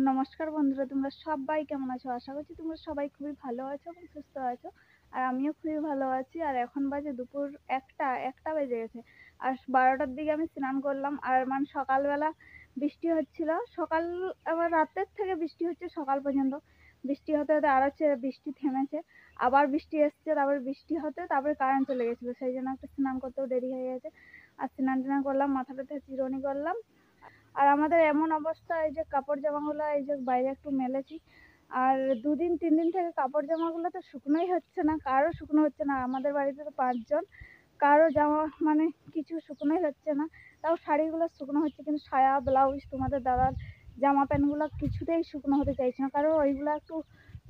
নমস্কার বন্ধুরা, তোমরা সবাই কেমন আছো? আশা করছি তোমরা সবাই খুবই ভালো আছো এবং সুস্থ আছো। আর আমিও খুবই ভালো আছি। আর এখন বাজে দুপুর একটা বেজে গেছে। আর 12টার দিকে আমি স্নান করলাম। আর মানে সকালবেলা বৃষ্টি হচ্ছিল, আবার রাতের থেকে বৃষ্টি হচ্ছে সকাল পর্যন্ত। বৃষ্টি হতে হতে আর হচ্ছে বৃষ্টি থেমেছে, আবার বৃষ্টি এসছে, তারপরে বৃষ্টি হতে তারপরে কারেন্ট চলে গেছিলো, সেই জন্য একটা স্নান করতেও দেরি হয়ে গেছে। আর স্নান টান করলাম, মাথাটাতে চিরুনি করলাম। আর আমাদের এমন অবস্থা, এই যে কাপড় জামাগুলো এই যে বাইরে একটু মেলেছি, আর 2-3 দিন থেকে কাপড় জামাগুলো তো শুকনোই হচ্ছে না, কারো শুকনো হচ্ছে না। আমাদের বাড়িতে তো 5 জন, কারো জামা মানে কিছু শুকনোই হচ্ছে না। তাও শাড়িগুলো শুকনো হচ্ছে, কিন্তু সায়া ব্লাউজ তোমাদের দাদার জামা প্যান্টগুলো কিছুতেই শুকনো হতে চাইছে না, কারণ ওইগুলো একটু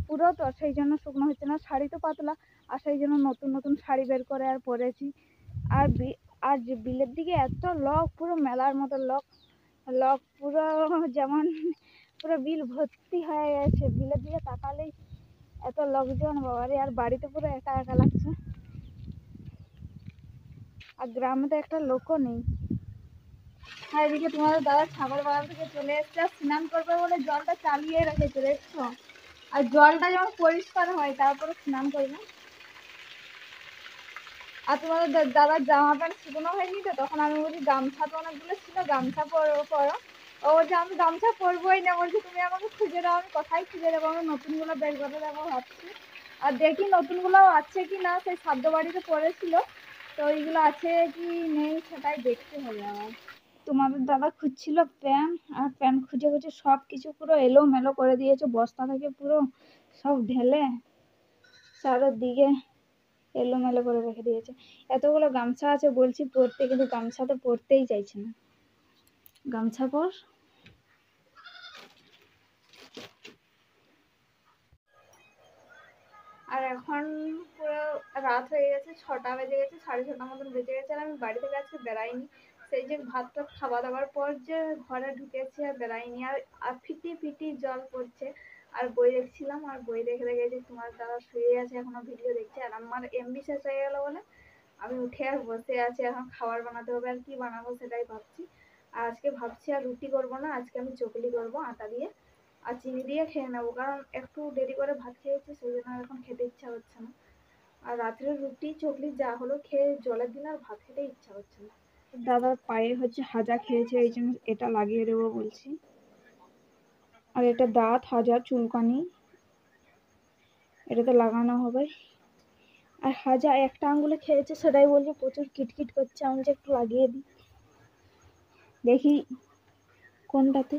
পুরো তো, সেই জন্য শুকনো হচ্ছে না। শাড়ি তো পাতলা, আর সেই জন্য নতুন নতুন শাড়ি বের করে আর পরেছি। আর আর যে বিলের দিকে এত লোক, পুরো মেলার মতো লোক, পুরো যেমন পুরো বিল ভর্তি হয়ে গেছে। বিলের দিকে তাকালেই এত লোকজন, বাবারে। আর বাড়িতে পুরো একা একা লাগছে, আর গ্রামে তো একটা লোকও নেই। আর এদিকে তোমাদের দাদা ছাগল বাগান থেকে চলে এসছে, স্নান করবে বলে জলটা চালিয়ে রেখেছে, দেখছো? আর জলটা যেমন পরিষ্কার হয় তারপরে স্নান করবে। আর তোমাদের দাদার জামা প্যান্ট শুকনো হয়নি তো, তখন আমি বলছি গামছা তো অনেকগুলো ছিল, গামছা পরো। ও বলছে আমি গামছা পরবোই না, বলছি তুমি আমাকে খুঁজে দাও। আমি কোথায় খুঁজে দেবো? আমি নতুনগুলো বের করে দেবো ভাবছি। আর দেখি নতুনগুলো আছে কি না, সেই সাধ্য বাড়িতে পড়েছিল, তো ওইগুলো আছে কি নেই সেটাই দেখতে হবে আমার। তোমাদের দাদা খুঁজছিল প্যান্ট, আর প্যান্ট খুঁজে খুঁজে সব কিছু পুরো এলোমেলো করে দিয়েছে, বস্তা থেকে পুরো সব ঢেলে চারদিকে এলোমেলো করে রেখে দিয়েছে। এতগুলো গামছা আছে, বলছি পরতে, কিন্তু গামছা তো পরতেই চাইছে না। গামছা পর। আর এখন পুরো রাত হয়ে গেছে, 6টা বেজে গেছে, 6:30 মতন বেজে গেছে। আর আমি বাড়ি থেকে আজকে বেড়াইনি। সেই যে ভাতটা খাওয়া দাওয়ার পর যে ঘরে ঢুকেছি, আর বেড়াইনি। আর ফিটি ফিটি জল পড়ছে। আর বই দেখছিলাম, আর বই দেখে দেখে তোমার দাদা শুয়ে আছে, এখনো ভিডিও দেখছে। আর আমার এমবি শেষ হয়ে গেল বলে আমি উঠে আর বসে আছি। এখন খাবার বানাতে হবে, আর কি বানাবো সেটাই ভাবছি। আর আজকে ভাবছি আর রুটি করবো না, আজকে আমি চকলি করবো আটা দিয়ে, আর চিনি দিয়ে খেয়ে নেবো, কারণ একটু দেরি করে ভাত খেয়েছি, সেই জন্য এখন খেতে ইচ্ছা হচ্ছে না। আর রাত্রে রুটি চকলি যা হলো খেয়ে জলের দিন আর ভাত খেতে ইচ্ছা হচ্ছে না। দাদার পায়ে হচ্ছে হাজা খেয়েছে, এই জন্য এটা লাগিয়ে দেবো বলছি। আর এটা দাঁত হাজা চুলকানি, এটাতে লাগানো হবে। আর হাজা একটা আঙ্গুলে খেয়েছে, সেটাই বলছে প্রচুর কিটকিট করছে, আমি যে একটু লাগিয়ে দিই, দেখি কোনটাতে।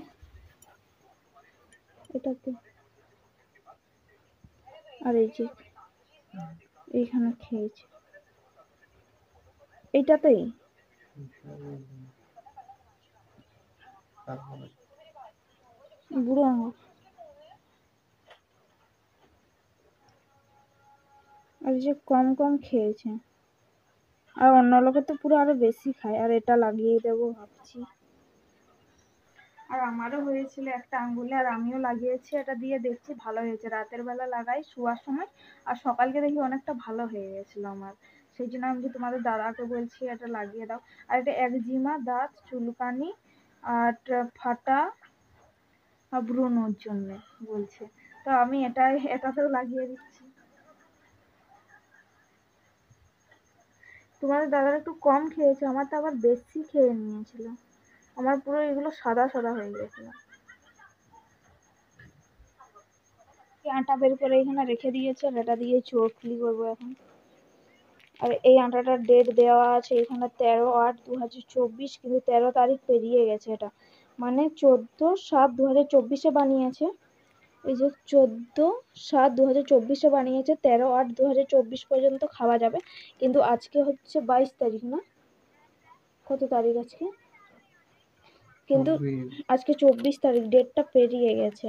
এটাতে। আর এই যে এইখানে খেয়েছে, এইটাতেই বুড়ো আঙুল। আর যে কম কম খেয়েছে, আর অন্য লোকের তো পুরো আরো বেশি খায়। আর এটা লাগিয়ে দেবো ভাবছি। আর আমারও হয়েছিল একটা আঙ্গুলে, আর আমিও লাগিয়েছি। এটা দিয়ে দেখছি ভালো হয়েছে, রাতের বেলা লাগাই শোয়ার সময়, আর সকালকে দেখি অনেকটা ভালো হয়ে গেছিল আমার। সেই জন্য আমি তোমাদের দাদাকে বলছি এটা লাগিয়ে দাও। আর এটা একজিমা, দাঁত চুলকানি আর ফাটা আর ব্রণর জন্য বলছে, তো আমি এটাতেও লাগিয়ে দিচ্ছি। তোমাদের দাদার একটু কম খেয়েছে, আমার তো আবার বেশি খেয়ে নিয়েছিল। আমার পুরো এগুলো সাদা সাদা হয়ে গেছিল। আটা বের করে এখানে রেখে দিয়েছে, আর এটা দিয়ে চকলি করবো এখন। আর এই আটাটার ডেট দেওয়া আছে এখানে 13/8/2024, কিন্তু 13 তারিখ পেরিয়ে গেছে। এটা মানে 14/7/2024 বানিয়েছে। এই যে 14/7/2024 বানিয়েছে, 13/8/2024 পর্যন্ত খাওয়া যাবে। কিন্তু আজকে হচ্ছে 22 তারিখ না, কত তারিখ আজকে? কিন্তু আজকে 24 তারিখ, ডেটটা পেরিয়ে গেছে।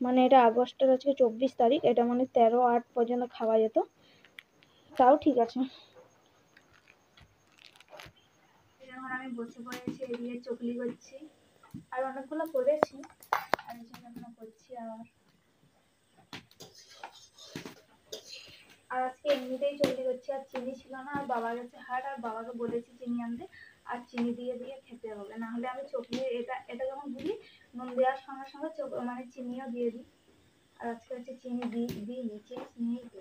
মানে এটা আগস্টের আজকে 24 তারিখ, এটা মানে 13/8 পর্যন্ত খাওয়া যেত, তাও ঠিক আছে। এখন আমি বসে পড়েছি, এদিকে চকলি করছি, আর অনেকগুলো করেছি, আর এখনো করছি। আর আজকে এমনিতেই চকলি করছি, আর চিনি ছিল না, আর বাবা গেছে হাট, আর বাবাকে বলেছি চিনি আনতে, আর চিনি দিয়ে দিয়ে খেতে হবে, না হলে আমি চকলি এটা যখন গুলি নুন দেওয়ার সঙ্গে সঙ্গে মানে চিনিও দিয়ে দিই। আর আজকে হচ্ছে চিনি দিইনি, চিনি নেই তো।